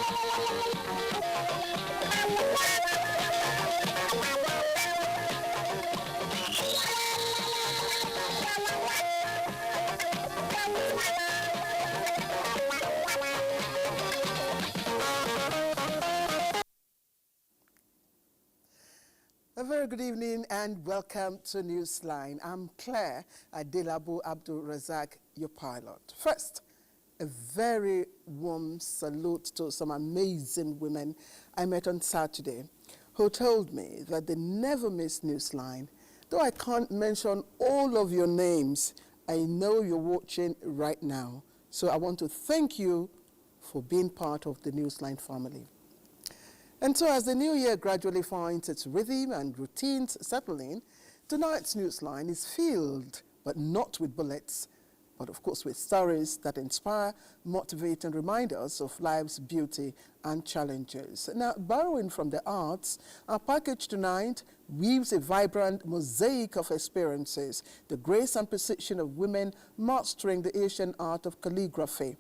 A very good evening and welcome to Newsline. I'm Claire Adelabu Abdul Razak, your pilot. First, a very warm salute to some amazing women I met on Saturday who told me that they never miss Newsline. Though I can't mention all of your names, I know you're watching right now. So I want to thank you for being part of the Newsline family. And so as the new year gradually finds its rhythm and routines settling, tonight's Newsline is filled, but not with bullets, but of course with stories that inspire, motivate and remind us of life's beauty and challenges. Now, borrowing from the arts, our package tonight weaves a vibrant mosaic of experiences, the grace and precision of women mastering the Asian art of calligraphy.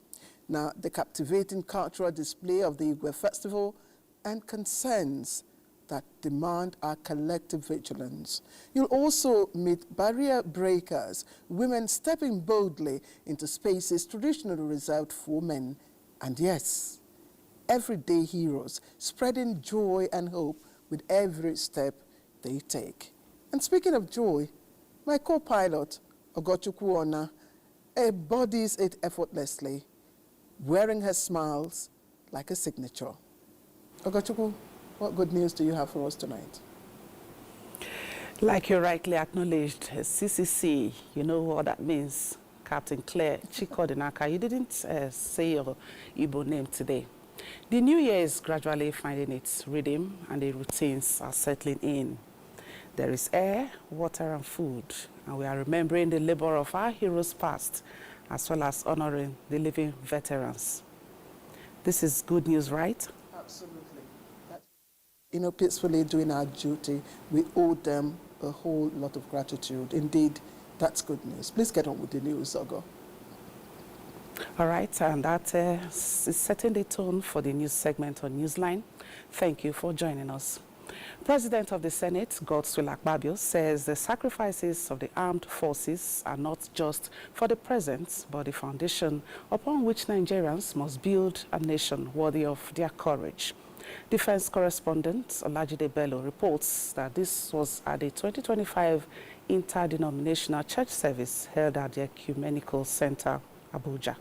Now, the captivating cultural display of the Igwe Festival and concerns that demand our collective vigilance. You'll also meet barrier breakers, women stepping boldly into spaces traditionally reserved for men. And yes, everyday heroes spreading joy and hope with every step they take. And speaking of joy, my co-pilot, Ogochukwu Ona, embodies it effortlessly, wearing her smiles like a signature. Ogochukwu, what good news do you have for us tonight? Like you rightly acknowledged, CCC, you know what that means. Captain Claire Chikodinaka, you didn't say your Igbo name today. The new year is gradually finding its rhythm and the routines are settling in. There is air, water and food, and we are remembering the labor of our heroes past, as well as honoring the living veterans. This is good news, right? Absolutely. Peacefully doing our duty, we owe them a whole lot of gratitude. Indeed, that's good news. Please get on with the news, Ogo. All right, and that is setting the tone for the news segment on Newsline. Thank you for joining us. President of the Senate, Godswill Akpabio, says the sacrifices of the armed forces are not just for the present, but the foundation upon which Nigerians must build a nation worthy of their courage. Defense correspondent Olajide Bello reports that this was at the 2025 interdenominational church service held at the Ecumenical Center, Abuja.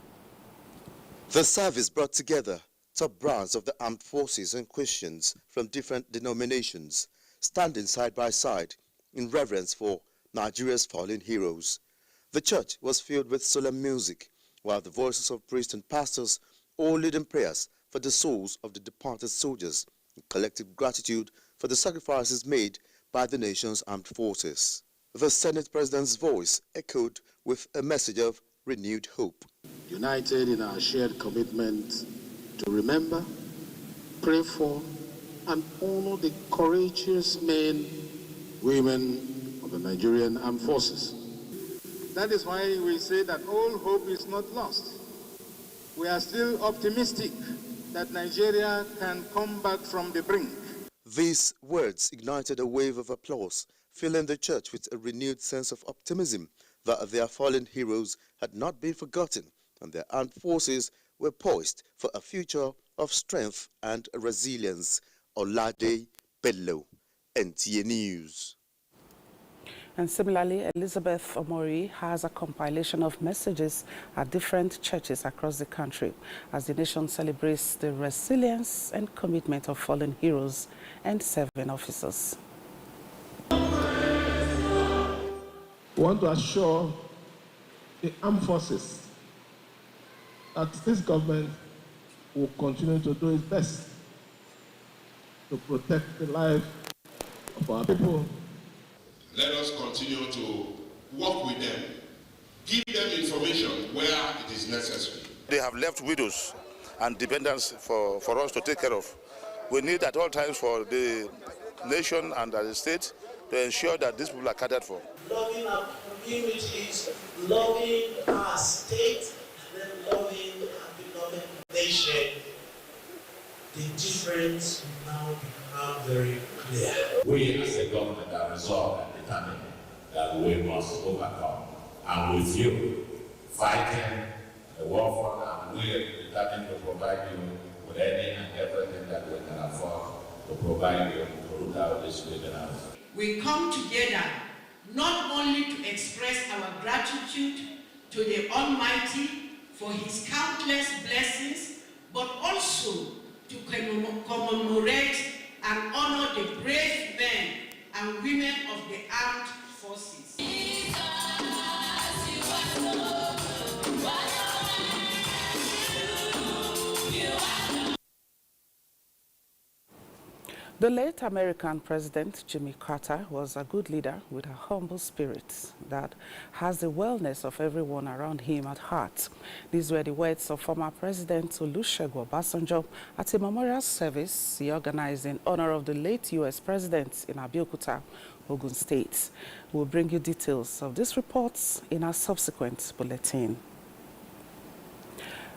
The service brought together top brass of the armed forces and Christians from different denominations, standing side by side in reverence for Nigeria's fallen heroes. The church was filled with solemn music, while the voices of priests and pastors all leading prayers for the souls of the departed soldiers, in collective gratitude for the sacrifices made by the nation's armed forces. The Senate President's voice echoed with a message of renewed hope. United in our shared commitment to remember, pray for, and honor the courageous men, women of the Nigerian armed forces. That is why we say that all hope is not lost. We are still optimistic that Nigeria can come back from the brink. These words ignited a wave of applause, filling the church with a renewed sense of optimism that their fallen heroes had not been forgotten and their armed forces were poised for a future of strength and resilience. Olade Bello, NTA News. And similarly, Elizabeth Omori has a compilation of messages at different churches across the country as the nation celebrates the resilience and commitment of fallen heroes and serving officers. We want to assure the armed forces that this government will continue to do its best to protect the life of our people. Let us continue to work with them, give them information where it is necessary. They have left widows and dependents for us to take care of. We need at all times for the nation and the state to ensure that these people are catered for. Loving our communities, loving our state, and then loving our beloved nation. the difference will now become very clear. We as a government are resolved and determined that we must overcome. And with you, fighting the war front, and we are determined to provide you with any and everything that we can afford to provide you to root out this criminals. We come together not only to express our gratitude to the Almighty for His countless blessings, but also to commemorate and honor the brave men and women of the armed forces. The late American President Jimmy Carter was a good leader with a humble spirit that has the wellness of everyone around him at heart. These were the words of former President Olusegun Obasanjo at a memorial service he organized in honor of the late U.S. President in Abuja, Ogun State. We'll bring you details of these reports in our subsequent bulletin.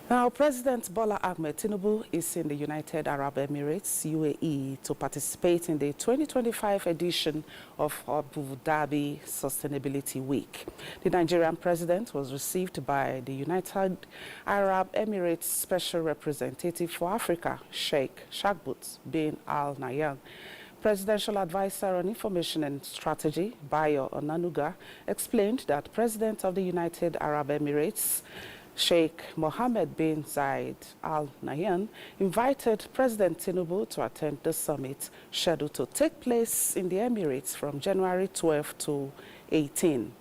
Now, President Bola Ahmed Tinubu is in the United Arab Emirates, UAE, to participate in the 2025 edition of Abu Dhabi Sustainability Week. The Nigerian president was received by the United Arab Emirates Special Representative for Africa, Sheikh Shagbut bin Al Nahyan. Presidential Advisor on Information and Strategy, Bayo Onanuga, explained that President of the United Arab Emirates, Sheikh Mohammed bin Zayed Al Nahyan, invited President Tinubu to attend the summit scheduled to take place in the Emirates from January 12 to 18.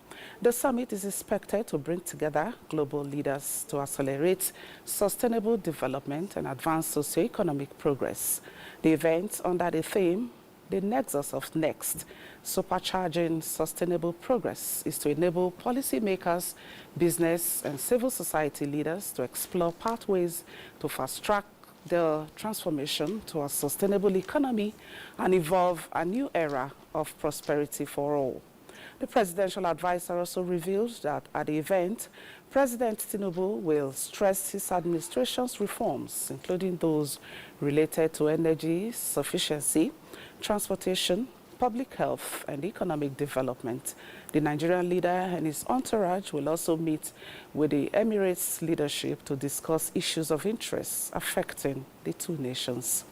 The summit is expected to bring together global leaders to accelerate sustainable development and advance socioeconomic progress. The event, under the theme, The Nexus of Next, Supercharging Sustainable Progress, is to enable policymakers, business and civil society leaders to explore pathways to fast-track the transformation to a sustainable economy and evolve a new era of prosperity for all. The presidential advisor also revealed that at the event, President Tinubu will stress his administration's reforms, including those related to energy sufficiency, transportation, public health, and economic development. The Nigerian leader and his entourage will also meet with the Emirates leadership to discuss issues of interest affecting the two nations.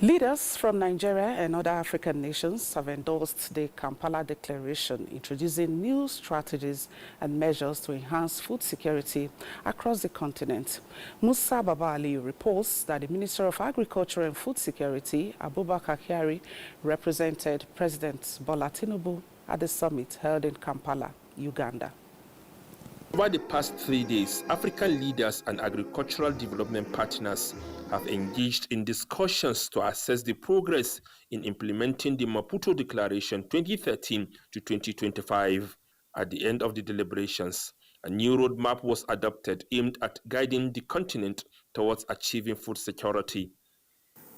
Leaders from Nigeria and other African nations have endorsed the Kampala Declaration, introducing new strategies and measures to enhance food security across the continent. Musa Baba Aliyu reports that the Minister of Agriculture and Food Security, Abubakar Kyari, represented President Bola Tinubu at the summit held in Kampala, Uganda. Over the past 3 days, African leaders and agricultural development partners have engaged in discussions to assess the progress in implementing the Maputo Declaration 2013 to 2025. At the end of the deliberations, a new roadmap was adopted aimed at guiding the continent towards achieving food security.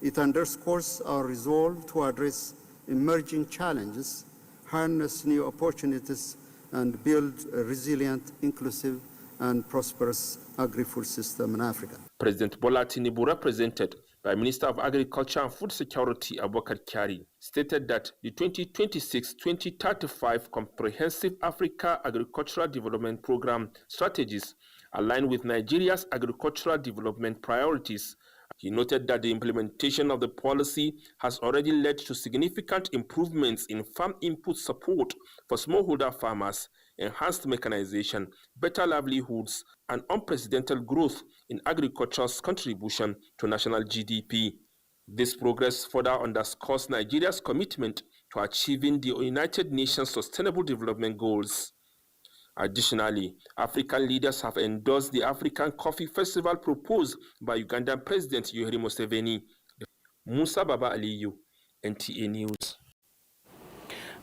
It underscores our resolve to address emerging challenges, harness new opportunities, and build a resilient, inclusive, and prosperous agri-food system in Africa. President Bola Tinubu, represented by Minister of Agriculture and Food Security Abubakar Kyari, stated that the 2026-2035 Comprehensive Africa Agricultural Development Program strategies align with Nigeria's agricultural development priorities. He noted that the implementation of the policy has already led to significant improvements in farm input support for smallholder farmers, enhanced mechanization, better livelihoods, and unprecedented growth in agriculture's contribution to national GDP. This progress further underscores Nigeria's commitment to achieving the United Nations Sustainable Development Goals. Additionally, African leaders have endorsed the African Coffee Festival proposed by Ugandan President Yoweri Museveni. Musa Baba Aliyu, NTA News.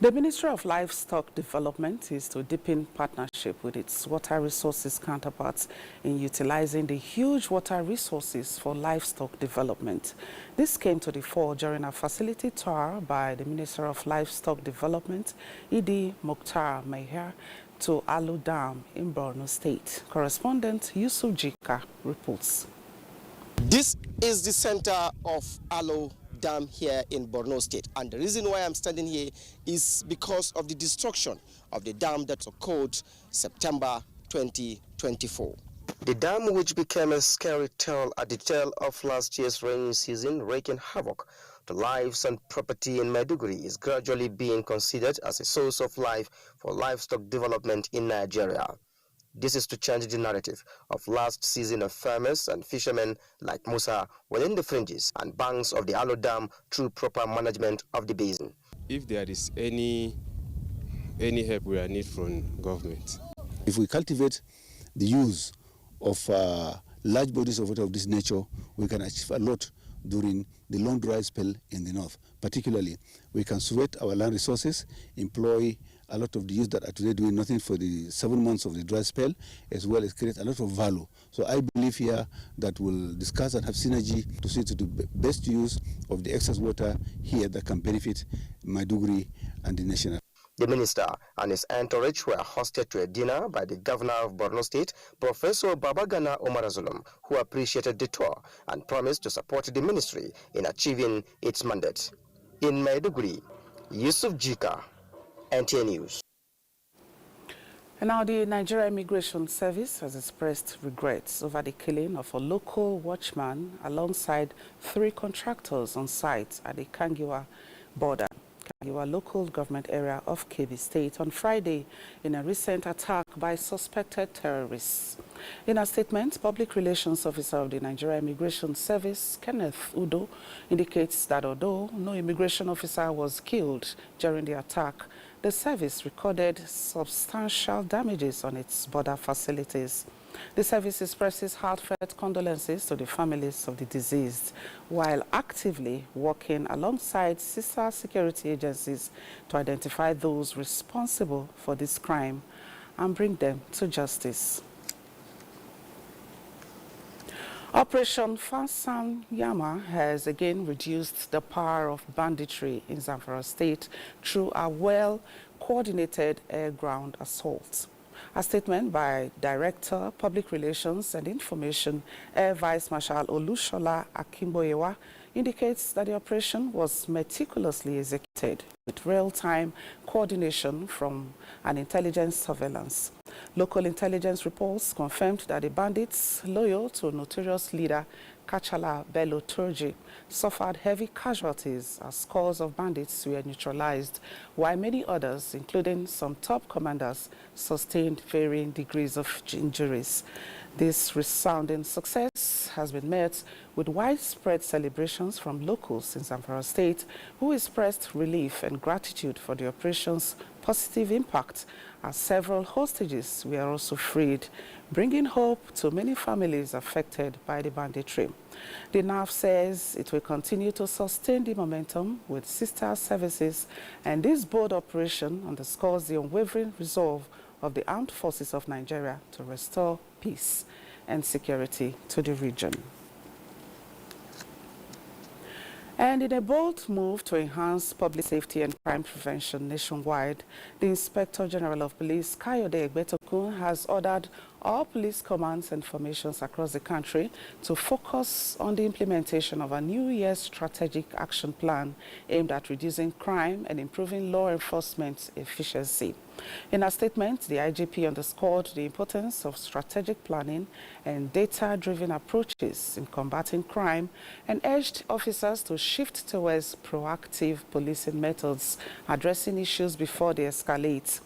The Ministry of Livestock Development is to deepen partnership with its water resources counterparts in utilizing the huge water resources for livestock development. This came to the fore during a facility tour by the Minister of Livestock Development, Idi Mokhtar Meher, to Alu Dam in Borno State. Correspondent Yusuf Jika reports. This is the center of Alo Dam here in Borno State, and the reason why I'm standing here is because of the destruction of the dam that occurred September 2024. The dam, which became a scary tale at the tail of last year's rainy season, wreaking havoc to lives and property in Maiduguri, is gradually being considered as a source of life for livestock development in Nigeria. This is to change the narrative of last season of farmers and fishermen like Musa within the fringes and banks of the Alo Dam through proper management of the basin. If there is any help we need from government, if we cultivate the use of large bodies of water of this nature, we can achieve a lot during the long dry spell in the north. Particularly, we can sweat our land resources, employ a lot of the youth that are today doing nothing for the 7 months of the dry spell, as well as create a lot of value. So I believe here that we'll discuss and have synergy to see to the best use of the excess water here that can benefit Maiduguri and the nation. The minister and his entourage were hosted to a dinner by the governor of Borno State, Professor Babagana Omarazulum, who appreciated the tour and promised to support the ministry in achieving its mandate. In Maiduguri, Yusuf Jika, NTA News. And now the Nigerian Immigration Service has expressed regrets over the killing of a local watchman alongside 3 contractors on site at the Kangiwa border, Kangiwa local government area of Kebbi State on Friday in a recent attack by suspected terrorists. In a statement, Public Relations Officer of the Nigerian Immigration Service, Kenneth Udo, indicates that although no immigration officer was killed during the attack, the service recorded substantial damages on its border facilities. The service expresses heartfelt condolences to the families of the deceased, while actively working alongside sister security agencies to identify those responsible for this crime and bring them to justice. Operation Fansan Yama has again reduced the power of banditry in Zamfara State through a well-coordinated air-ground assault. A statement by Director, Public Relations and Information, Air Vice Marshal Olushola Akimboyewa, indicates that the operation was meticulously executed with real-time coordination from an intelligence surveillance. Local intelligence reports confirmed that the bandits, loyal to notorious leader Kachala Bello Turji, suffered heavy casualties as scores of bandits were neutralized, while many others, including some top commanders, sustained varying degrees of injuries. This resounding success has been met with widespread celebrations from locals in Zamfara State, who expressed relief and gratitude for the operation's positive impact, as several hostages were also freed, bringing hope to many families affected by the banditry. The NAF says it will continue to sustain the momentum with sister services, and this bold operation underscores the unwavering resolve of the armed forces of Nigeria to restore peace and security to the region. And in a bold move to enhance public safety and crime prevention nationwide, the Inspector General of Police, Kayode Egbetokun, has ordered all police commands and formations across the country to focus on the implementation of a New Year's strategic action plan aimed at reducing crime and improving law enforcement efficiency. In a statement, the IGP underscored the importance of strategic planning and data-driven approaches in combating crime and urged officers to shift towards proactive policing methods, addressing issues before they escalate.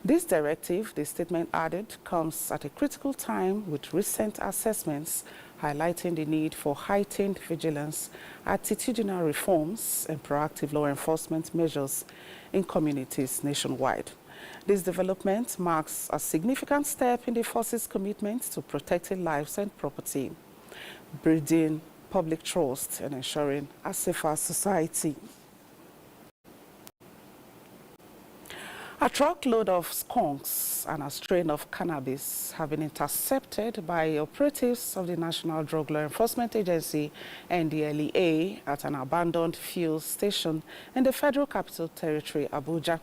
This directive, the statement added, comes at a critical time with recent assessments highlighting the need for heightened vigilance, attitudinal reforms, and proactive law enforcement measures in communities nationwide. This development marks a significant step in the force's commitment to protecting lives and property, building public trust, and ensuring a safer society. A truckload of skunks and a strain of cannabis have been intercepted by operatives of the National Drug Law Enforcement Agency, NDLEA, at an abandoned fuel station in the Federal Capital Territory, Abuja.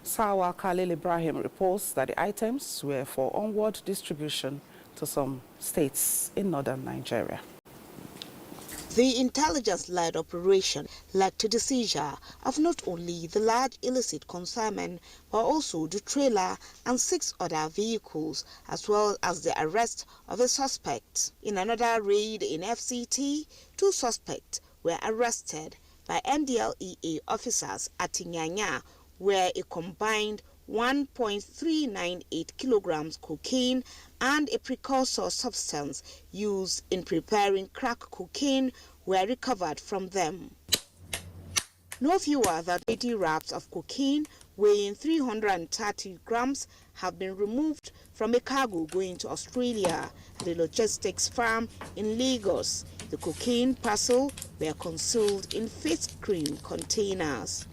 Sawa Khalil Ibrahim reports that the items were for onward distribution to some states in northern Nigeria. The intelligence-led operation led to the seizure of not only the large illicit consignment, but also the trailer and 6 other vehicles, as well as the arrest of a suspect. In another raid in FCT, 2 suspects were arrested by NDLEA officers at Nyanya, where a combined 1.398 kilograms cocaine and a precursor substance used in preparing crack cocaine were recovered from them. No fewer than 80 wraps of cocaine weighing 330 grams have been removed from a cargo going to Australia at a logistics farm in Lagos. The cocaine parcel were concealed in face cream containers.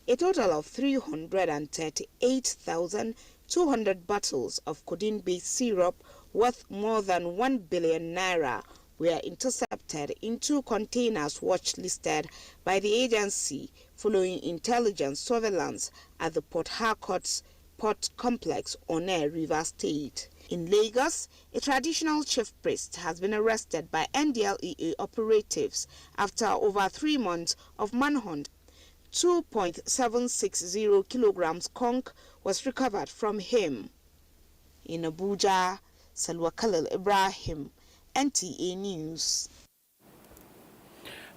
A total of 338,200 bottles of codeine-based syrup worth more than 1 billion naira were intercepted in 2 containers watch-listed by the agency following intelligence surveillance at the Port Harcourt's port complex on River State. In Lagos, a traditional chief priest has been arrested by NDLEA operatives after over 3 months of manhunt. 2.760 kilograms conch was recovered from him. In Abuja, Salwa Khalil Ibrahim, NTA News.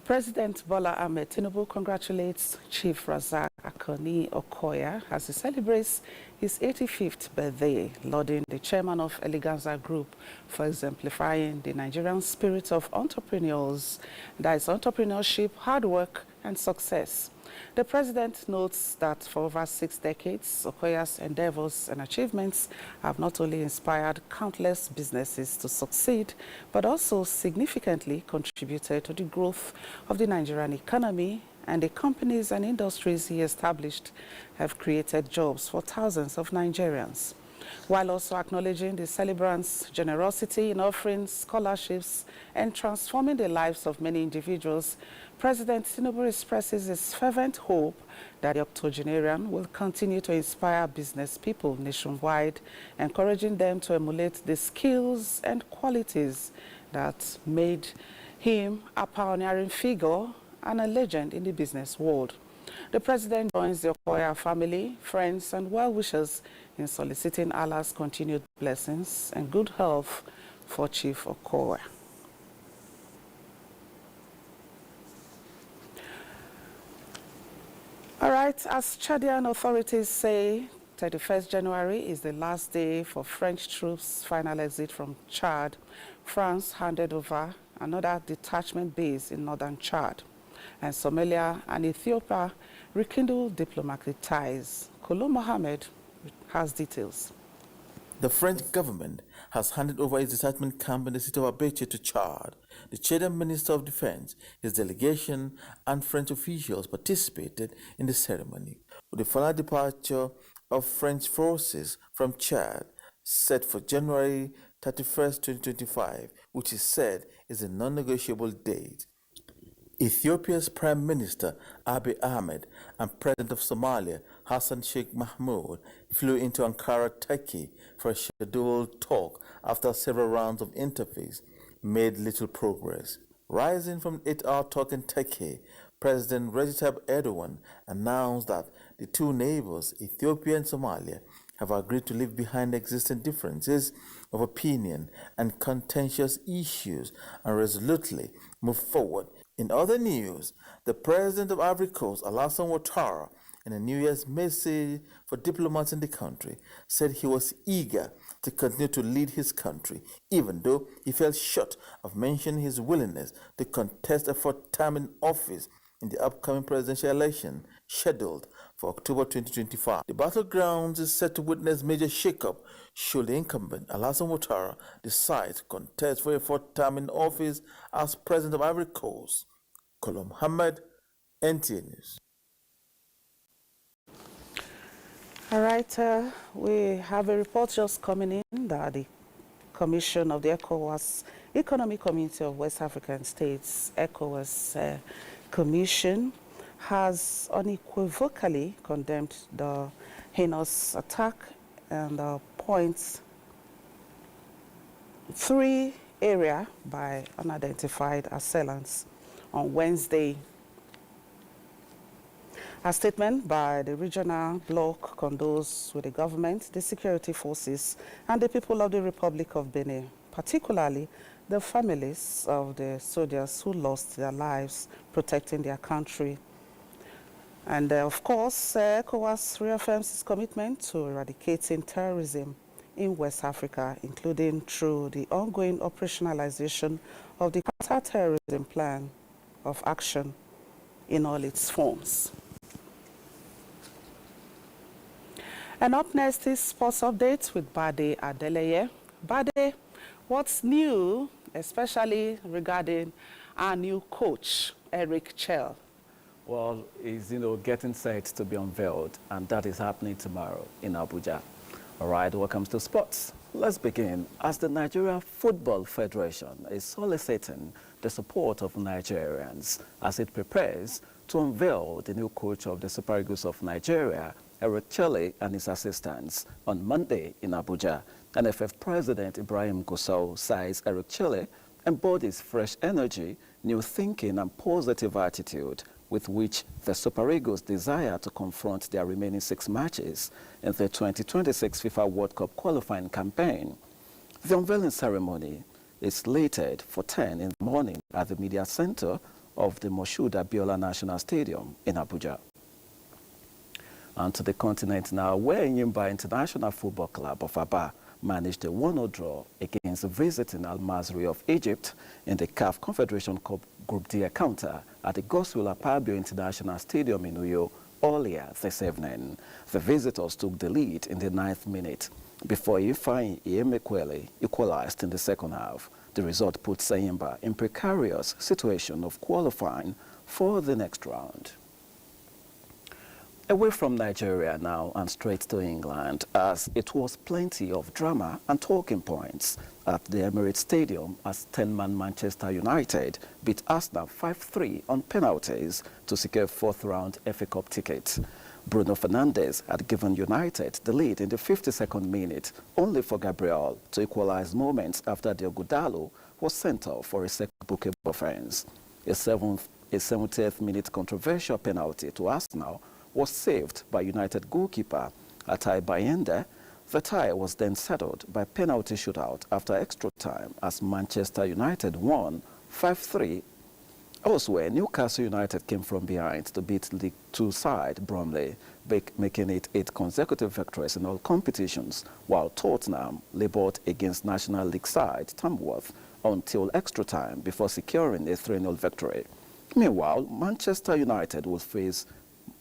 President Bola Ahmed Tinubu congratulates Chief Razak Akoni Okoya as he celebrates his 85th birthday, lauding the chairman of Eleganza Group for exemplifying the Nigerian spirit of entrepreneurs, that is entrepreneurship, hard work, and success. The president notes that for over 6 decades, Okoya's endeavors and achievements have not only inspired countless businesses to succeed, but also significantly contributed to the growth of the Nigerian economy, and the companies and industries he established have created jobs for thousands of Nigerians. While also acknowledging the celebrants' generosity in offering scholarships and transforming the lives of many individuals, President Tinubu expresses his fervent hope that the octogenarian will continue to inspire business people nationwide, encouraging them to emulate the skills and qualities that made him a pioneering figure and a legend in the business world. The president joins the Okoya family, friends, and well-wishers in soliciting Allah's continued blessings and good health for Chief Okoya. All right, as Chadian authorities say, 31st January is the last day for French troops' final exit from Chad. France handed over another detachment base in northern Chad, and Somalia and Ethiopia rekindled diplomatic ties. Kolo Mohammed has details. The French government has handed over its detachment camp in the city of Abuja to Chad. The Chadian Minister of Defense, his delegation, and French officials participated in the ceremony. With the final departure of French forces from Chad, set for January 31st, 2025, which is said is a non-negotiable date, Ethiopia's Prime Minister Abiy Ahmed and President of Somalia Hassan Sheikh Mahmoud flew into Ankara, Turkey for a scheduled talk after several rounds of interviews made little progress. Rising from an 8-hour talk in Turkey, President Recep Erdogan announced that the two neighbors, Ethiopia and Somalia, have agreed to leave behind existing differences of opinion and contentious issues and resolutely move forward. In other news, the president of Ivory Coast, Alassane Ouattara, in a New Year's message for diplomats in the country, said he was eager to continue to lead his country, even though he fell short of mentioning his willingness to contest a 4th term in office in the upcoming presidential election scheduled for October 2025. The battlegrounds is set to witness major shakeup should the incumbent Alassane Ouattara decide to contest for a 4th term in office as president of Ivory Coast. Kolo Mohammed, NTA News. All right, we have a report just coming in that the Commission of the ECOWAS Economic Community of West African States, ECOWAS Commission, has unequivocally condemned the heinous attack and points 3 area by unidentified assailants on Wednesday. A statement by the regional bloc condoles with the government, the security forces, and the people of the Republic of Benin, particularly the families of the soldiers who lost their lives protecting their country. And of course, ECOWAS reaffirms its commitment to eradicating terrorism in West Africa, including through the ongoing operationalization of the counter-terrorism plan of action in all its forms. And up next is Sports Update with Bade Adeleye. Bade, what's new, especially regarding our new coach, Eric Chell? Well, he's getting set to be unveiled, and that is happening tomorrow in Abuja. All right, welcome to sports. Let's begin. As the Nigeria Football Federation is soliciting the support of Nigerians as it prepares to unveil the new coach of the Super Eagles of Nigeria, Eric Chell, and his assistants on Monday in Abuja. NFF President Ibrahim Gusau says Eric Chell embodies fresh energy, new thinking, and positive attitude with which the Super Eagles desire to confront their remaining 6 matches in the 2026 FIFA World Cup qualifying campaign. The unveiling ceremony is slated for 10 in the morning at the Media Center of the Moshood Abiola National Stadium in Abuja. And to the continent now, where Enyimba International Football Club of Aba managed a 1-0 draw against the visiting Al Masry of Egypt in the CAF Confederation Cup Group D encounter at the Godswill Akpabio International Stadium in Uyo earlier this evening. The visitors took the lead in the 9th minute before Ifeanyi Emekwele equalized in the second half. The result put Enyimba in precarious situation of qualifying for the next round. Away from Nigeria now and straight to England, as it was plenty of drama and talking points at the Emirates Stadium as 10-man Manchester United beat Arsenal 5-3 on penalties to secure 4th-round FA Cup ticket. Bruno Fernandes had given United the lead in the 52nd minute, only for Gabriel to equalize moments after Diogo Dalot was sent off for a second bookable offence. A 70th minute controversial penalty to Arsenal was saved by United goalkeeper Atai Bayende. The tie was then settled by penalty shootout after extra time as Manchester United won 5-3. Elsewhere, Newcastle United came from behind to beat League 2 side Bromley, making it 8 consecutive victories in all competitions, while Tottenham laboured against National League side Tamworth until extra time before securing a 3-0 victory. Meanwhile, Manchester United will face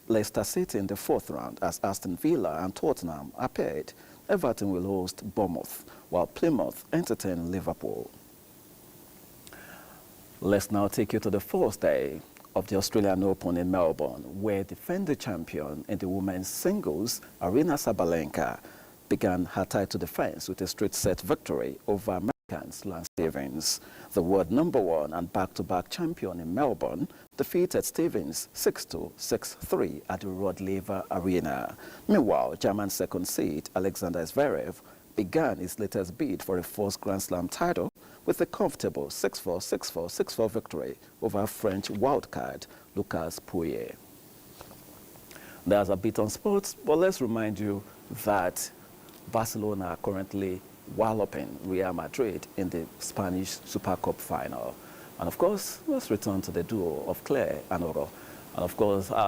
Leicester City in the 4th round as Aston Villa and Tottenham are paired. Everton will host Bournemouth, while Plymouth entertain Liverpool. Let's now take you to the 4th day of the Australian Open in Melbourne, where defending champion in the women's singles, Aryna Sabalenka, began her title defense with a straight-set victory over American's Lance Stevens. The world #1 and back-to-back champion in Melbourne defeated Stevens 6-2, 6-3 at the Rod Laver Arena. Meanwhile, German second seed Alexander Zverev began his latest bid for a 4th Grand Slam title with a comfortable 6-4, 6-4, 6-4 victory over French wildcard Lucas Pouillet. There's a bit on sports, but let's remind you that Barcelona are currently walloping Real Madrid in the Spanish Super Cup final. And of course, let's return to the duo of Claire and Oro. And of course,